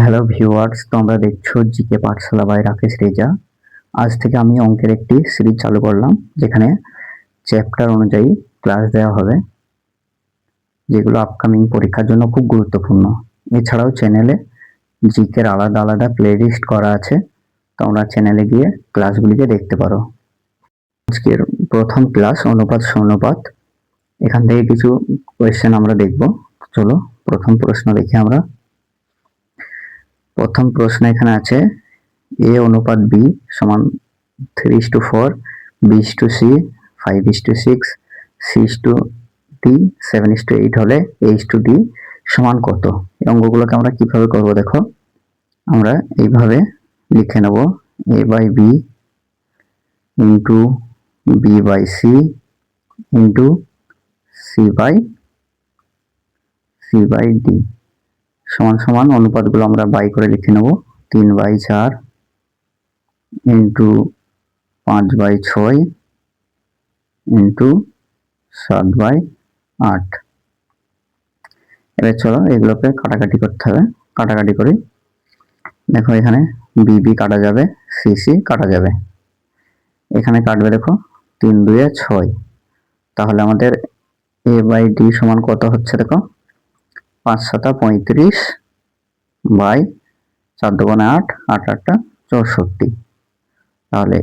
Hello viewers, তোমরা দেখছো GK Pathsala by Rakesh Reza. আজ থেকে আমি অঙ্কের একটি সিরিজ চালু করলাম, যেখানে চ্যাপ্টার অনুযায়ী ক্লাস দেওয়া হবে, যেগুলো আপকামিং পরীক্ষার জন্য খুব গুরুত্বপূর্ণ। এছাড়াও চ্যানেলে জিকের আলাদা আলাদা প্লেলিস্ট করা আছে, তোমরা চ্যানেলে গিয়ে ক্লাসগুলিকে দেখতে পারো। আজকের প্রথম ক্লাস অনুপাত সমানুপাত। এখান থেকে কিছু কোয়েশ্চেন আমরা দেখব। চলো প্রথম প্রশ্ন দেখি আমরা। প্রথম প্রশ্ন এখানে আছে, এ অনুপাত বি সমান 3:4, B:C, 5:6, C:D, 7:8 হলে H:D সমান কত? এই অঙ্কগুলোকে আমরা কিভাবে করব দেখো। আমরা এইভাবে লিখে নেব, A/B into B/C into C/D সমান সমান অনুপাতগুলো আমরা বাই করে লিখে নেব। 3/4 ইন্টু 5/6 ইন্টু 7/8। এবার চলো এগুলোকে কাটাকাটি করতে হবে। কাটাকাটি করি। দেখো এখানে বিবি কাটা যাবে, সিসি কাটা যাবে। এখানে কাটবে দেখো 3 2 6। তাহলে আমাদের A/D সমান কত হচ্ছে দেখো, 5 7 35 বাই 4 2 8 8 8 64। তাহলে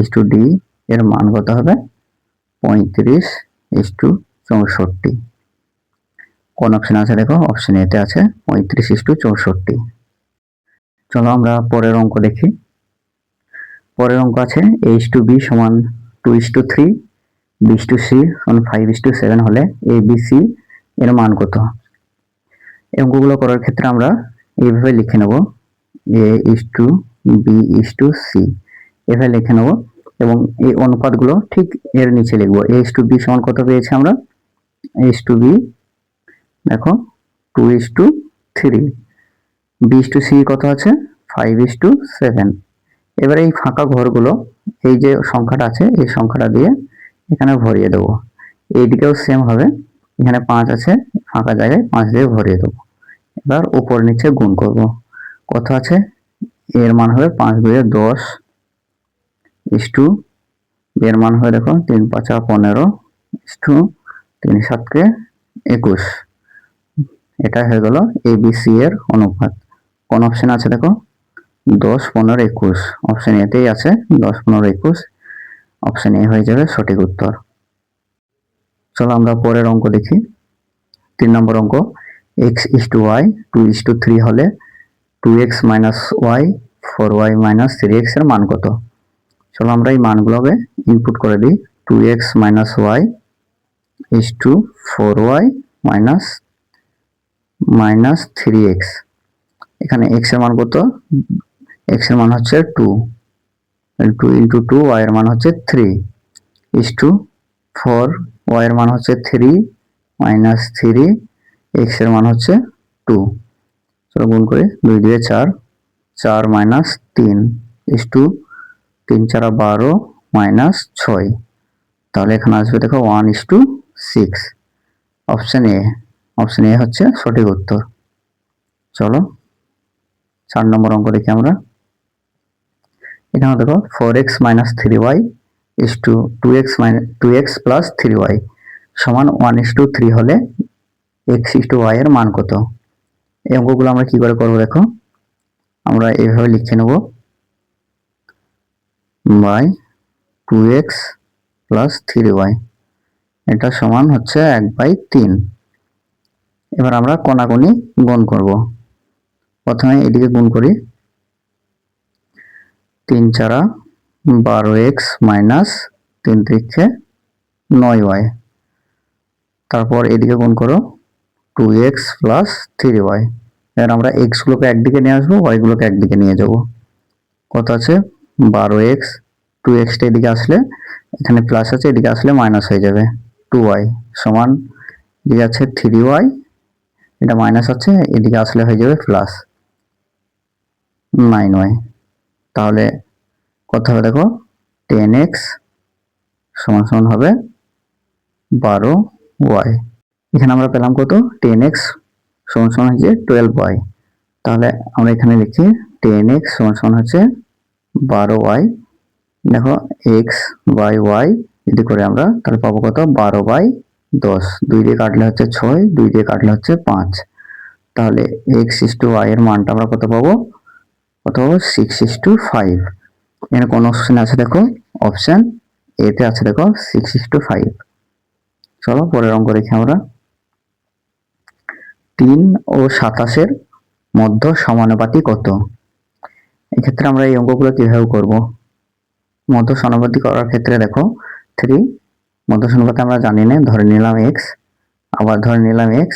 H:D এর মান কত হবে, 35:64। কোন অপশন আছে দেখো, অপশন এতে আছে 35:64। চলো আমরা পরের অঙ্ক দেখি। পরের অঙ্ক আছে H:B সমান 2:3, B:C সমান 5:7 হলে ABC এর মান কত? এই অঙ্কগুলো করার ক্ষেত্রে আমরা এইভাবে লিখে নেব, A:B:C এভাবে লিখে নেব, এবং এই অনুপাতগুলো ঠিক এর নিচে লিখবো। A:B সমান কত পেয়েছি আমরা, A:B দেখো 2:3, B:C কত আছে 5:7। এবারে এই ফাঁকা ঘরগুলো, এই যে সংখ্যাটা আছে এই সংখ্যাটা দিয়ে এখানে ভরিয়ে দেবো। এইদিকেও সেম হবে, এখানে 5 আছে, ফাঁকা জায়গায় 5 দিয়ে ভরিয়ে দেবো। এবার উপর নিচে গুণ করব। কত আছে, এর মান হবে 5 2 10 ইস্টু, এর মান হবে দেখো 3 5 15 ইস্টু 3 7 21। এটা হয়ে গেল ABC এর অনুপাত। কোন অপশন আছে দেখো, 10 15 21। অপশন এতেই আছে 10 15 21। অপশন এ হয়ে যাবে সঠিক উত্তর। চলো আমরা পরের অঙ্ক দেখি। 3 নম্বর অঙ্ক, x:y 2:3 হলে 2x - y 4y - 3x এর মান কত? চলো আমরা এই মানগুলোকে ইনপুট করে দিই। 2x - y 4y - 3x। এখানে x এর মান কত, x এর মান হচ্ছে 2, 2 × 2, y এর মান হচ্ছে 3 4, y এর মান হচ্ছে 3 - 3, x এর মান হচ্ছে 2। চলো গুণ করি, 2 2 4, 4 - 3 3 4 12 -6। তাহলে এখানে আসবে দেখো 1:6। অপশন এ হচ্ছে সঠিক উত্তর। চলো 4 নম্বর অঙ্ক দেখি আমরা। এখানে দেখো 4x - 3y 2x + 3y সমান 1:3 হলে x:y এর মান কত? এই অঙ্কগুলো আমরা কি করে করবো দেখো, আমরা এইভাবে লিখে নেব, বাই 2x + 3y এটা সমান হচ্ছে 1/3। এবার আমরা কোনাকুনি গুণ করব। প্রথমে এদিকে গুণ করি, 3 4 12x - 3 3 9y। তারপর এদিকে গুণ করো 2x + 3y। এবার আমরা x গুলোকে একদিকে নিয়ে আসবো, y গুলোকে একদিকে নিয়ে যাব। কত আছে 12x, 2x টা এদিকে আসলে এখানে প্লাস আছে, এদিকে আসলে মাইনাস হয়ে যাবে। 2y সমান, এদিকে আছে 3y, এটা মাইনাস আছে, এদিকে আসলে হয়ে যাবে প্লাস 9y। তাহলে কত হবে দেখো, 10x সমান হবে 12y। এখানে আমরা পেলাম কত, 10x সমান সমান হচ্ছে 12y। তাহলে আমরা এখানে লিখি 10x সমান সমান হচ্ছে 12y। দেখো x বাই y যদি করে আমরা তাহলে পাবো কত 12/10। 2 দিয়ে কাটলে হচ্ছে 6, 2 দিয়ে কাটলে হচ্ছে 5। তাহলে x/y এর মানটা আমরা কত পাবো 6/5। এখানে কোন অপশন আছে দেখো, অপশন এ তে আছে দেখো 6/5। চলো পরের অঙ্ক দেখি আমরা। 3 ও 27 এর মধ্য সমানুপাতি কত? এক্ষেত্রে আমরা এই অঙ্কগুলো কিভাবে করব? মধ্য সমানুপাতি করার ক্ষেত্রে দেখো 3 মধ্য সমানুপাতি আমরা জানি না, ধরে নিলাম x, আবার ধরে নিলাম x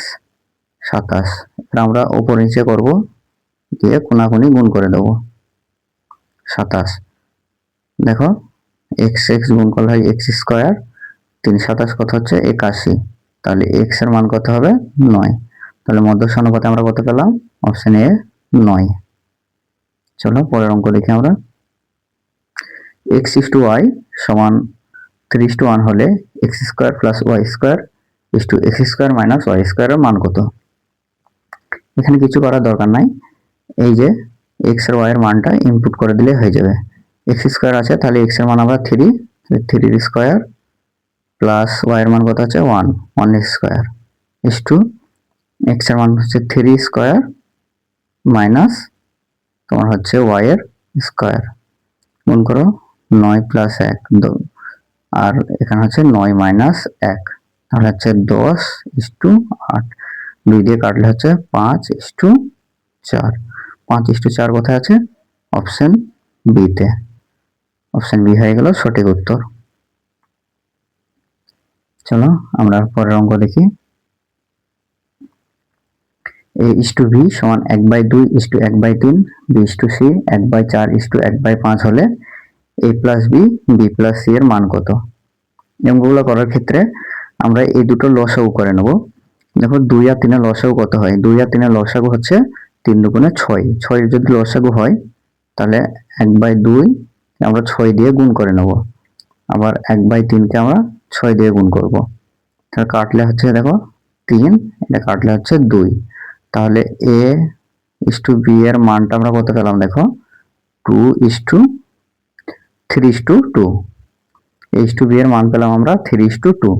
27। এটা আমরা উপর নিচে করব, দিয়ে কোনাকুনি গুণ করে দেব 27। দেখো x গুণ করলে হয় x স্কয়ার, 3 27 কত হচ্ছে 81। তাহলে x এর মান কত হবে 9। তাহলে মধ্য সমানুপাতে আমরা কত পেলাম? Option A 9। চলো পরের অঙ্ক দেখি আমরা। x/y সমান 3:1 হলে x square plus y square x square minus y square এর মান কত? এখানে কিছু করার দরকার নাই, এই যে x আর y এর মানটা ইনপুট করে দিলে হয়ে যাবে। x স্কয়ার আছে, তাহলে x এর মান আমরা 3, 3 স্কয়ার প্লাস y এর মান কত আছে 1, 1 স্কয়ার x এর মান হচ্ছে 3 স্কয়ার মাইনাস তোমার হচ্ছে y এর স্কয়ার, গুণ করো 9 প্লাস 1 আর এখানে হচ্ছে 9 মাইনাস 1, তাহলে হচ্ছে 10/8। 2 দিয়ে কাটলে হচ্ছে 5/4। 5/4 কোথায় আছে? অপশন বি তে। অপশন বি হয়ে গেল সঠিক উত্তর। চলো আমরা পরের অঙ্ক দেখি। a/b সমান 1/2:1/3, b/c 1/4:1/5 হলে a plus b b plus c এর মান কত? এই অঙ্কগুলো করার ক্ষেত্রে আমরা এই দুটো লসাগু করে নেব। দেখো 2 আর 3 এর লসাগু কত হয়? 2 আর 3 এর লসাগু হচ্ছে 3 দুগুণে 6। 6 যদি লসাগু হয় তাহলে 1/2 আমরা 6 দিয়ে গুণ করে নেব, আবার 1/3 কে আমরা 6 দিয়ে গুণ করব। তাহলে কাটলে হচ্ছে দেখো 3, এটা কাটলে হচ্ছে 2। তাহলে a/b এর মানটা আমরা কত পেলাম দেখো 2:3:2। a/b এর মান পেলাম আমরা 3:2।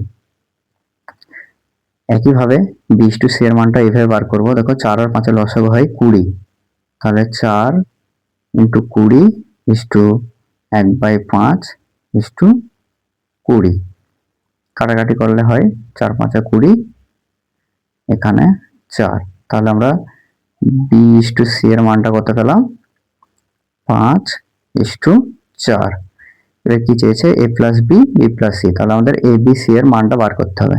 একইভাবে b/c এর মানটা এইভাবে বার করব। দেখো 4 আর 5 এর লসাগু হয় 20, তাহলে 4 × 20 1/5:20। কাটাকাটি করলে হয় 4 5 20, এখানে 4। তাহলে আমরা b/c এর মানটা কত পেলাম 5:4। এবার কি চেয়েছে a plus b b plus c, তাহলে আমাদের a b c এর মানটা বার করতে হবে।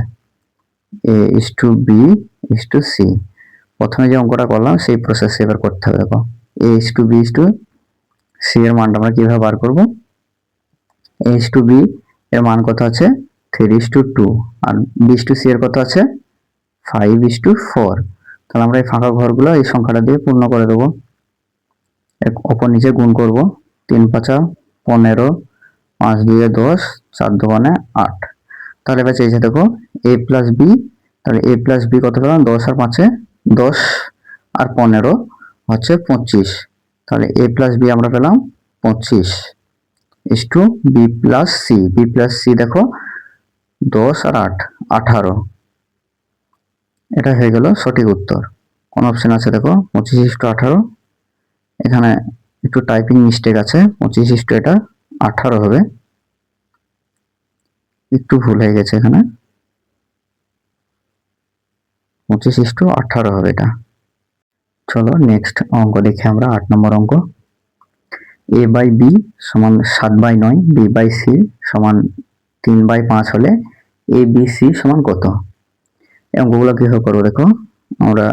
a/b/c প্রথমে যে অঙ্কটা করলাম সেই প্রসেস এবার করতে হবে। দেখো a/b/c এর মানটা আমরা কিভাবে বার করব? a/b এর মান কত আছে 3:2 আর b/c এর কত আছে 5:4। তাহলে আমরা এই ফাঁকা ঘরগুলো এই সংখ্যাটা দিয়ে পূর্ণ করে দেব, উপর নিচে গুণ করব। 3 5 15, 5 2 10, 4 2 8। তাহলে এবার চেয়েছে দেখো a প্লাস b, তাহলে a প্লাস b কত পেলাম 10 আর 5 10 আর 15 হচ্ছে 25। তাহলে a প্লাস b আমরা পেলাম 25:b plus c। b plus c দেখো 10 আর 8 18। এটা হয়ে গেল সঠিক উত্তর। কোন অপশন আছে দেখো 25:18। এখানে একটু টাইপিং মিস্টেক আছে, 25 এটা 18 হবে, একটু ভুল হয়ে গেছে এখানে, 25:18 হবে এটা। চলো নেক্সট অঙ্ক দেখি আমরা। 8 নম্বর অঙ্ক। a/b সমান 7/9, b/c সমান 3/5 হলে a/b/c সমান কত? এই অঙ্কগুলো কিভাবে করবো দেখো, আমরা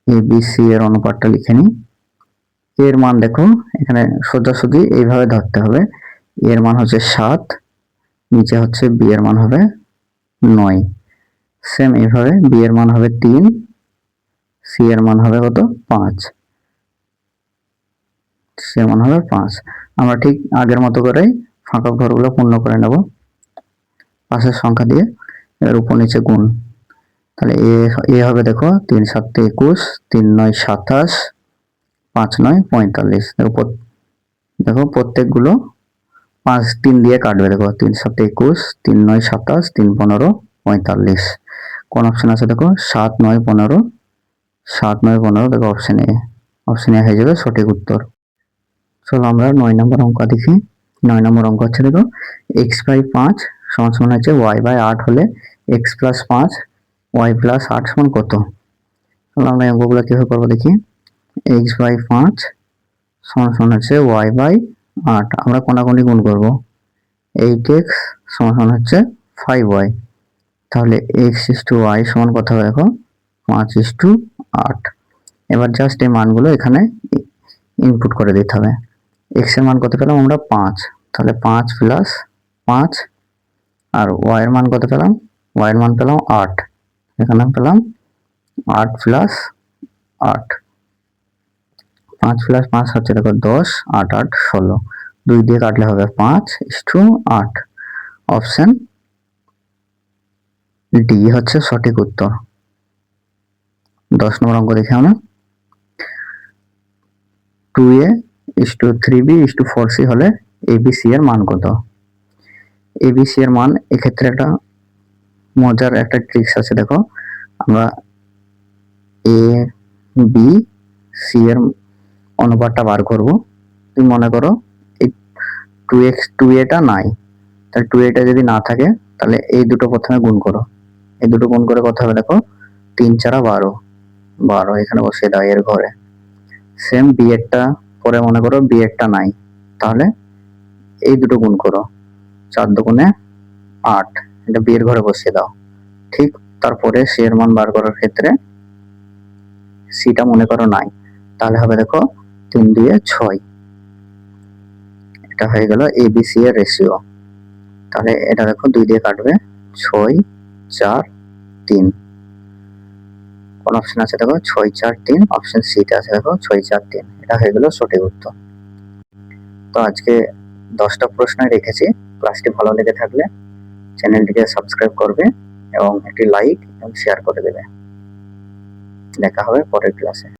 a/b/c এর অনুপাতটা লিখে নিই। এর মান দেখো এখানে সোজাসুজি এইভাবে ধরতে হবে। এর মান হচ্ছে 7, নিচে হচ্ছে b এর মান হবে 9। সেম এইভাবে b এর মান হবে 3, c এর মান হবে কত 5, c এর মান হবে 5। আমরা ঠিক আগের মতো করেই ফাঁকা ঘরগুলো পূর্ণ করে নেব পাশের সংখ্যা দিয়ে, এর উপর নিচে গুণ। তাহলে এ হবে দেখো 3 7 21, 3 9 27, 5 9 45। দেখো প্রত্যেকগুলো 5 3 দিয়ে কাটবে। দেখো 3 7 21, 3 9 27, 3 15 45। কোন অপশন আছে দেখো 7 9 15, 7 9 15। দেখো অপশন এ হয়ে যাবে সঠিক উত্তর। চলো আমরা 9 নম্বর অঙ্ক দেখি। 9 নম্বর অঙ্ক হচ্ছে দেখো x/5 সমান সমান হচ্ছে y/8 হলে x + 5 y + 8 সমান কত? তাহলে আমরা এই অঙ্কগুলো কিভাবে করবো দেখি। x/5 সমান সমান হচ্ছে y/8, আমরা কোনাকুনি গুণ করব। 8x সমান সমান হচ্ছে 5y, তাহলে x/y সমান কত হবে দেখো 5/8। এবার জাস্ট এই মানগুলো এখানে ইনপুট করে দিতে হবে। x এর মান কত পেলাম আমরা 5, তাহলে 5 + 5, আর y এর মান কত পেলাম, y এর মান পেলাম 8, এখানে পেলাম 8 + 8। 5 + 5 হচ্ছে দেখো 10, 8 8 16, 2 দিয়ে কাটলে হবে 5/8। অপশন ডি হচ্ছে সঠিক উত্তর। 10 নম্বর অঙ্ক দেখি আমরা। 2a/3b/4c হলে abc এর মান কত? abc এর মান এক্ষেত্রে একটা মজার একটা ট্রিক্স আছে। দেখো আমরা a b c এর অনুপাতটা বার করব। তুমি মনে করো এই 2a টা নাই, তাহলে 2a টা যদি না থাকে তাহলে এই দুটো প্রথমে গুণ করো। এই দুটো গুণ করে কত হবে দেখো 3 4 12, 12 এখানে বসিয়ে দাও এর ঘরে। সেম বি এরটা পরে মনে করো বি এরটা নাই, তাহলে এই দুটো গুণ করো, 4 দুগুণে 8, এটা বি এর ঘরে বসিয়ে দাও। ঠিক তারপরে সি এর মান বার করার ক্ষেত্রে সিটা মনে করো নাই, তাহলে হবে দেখো 3 2 6। এটা হয়ে গেল এবিসি এর রেশিও। তাহলে এটা দেখো 2 দিয়ে কাটবে 6 4 3। কোন অপশন আছে দেখো 6 4 3, অপশন সি তে আছে দেখো 6 4 3। এটা হয়ে গেল সঠিক উত্তর। তো আজকে 10টা প্রশ্নই রেখেছি। ক্লাসটি ভালো লেগে থাকলে চ্যানেলটিকে সাবস্ক্রাইব করবে এবং একটি লাইক এবং শেয়ার করে দেবে। দেখা হবে পরের ক্লাসে।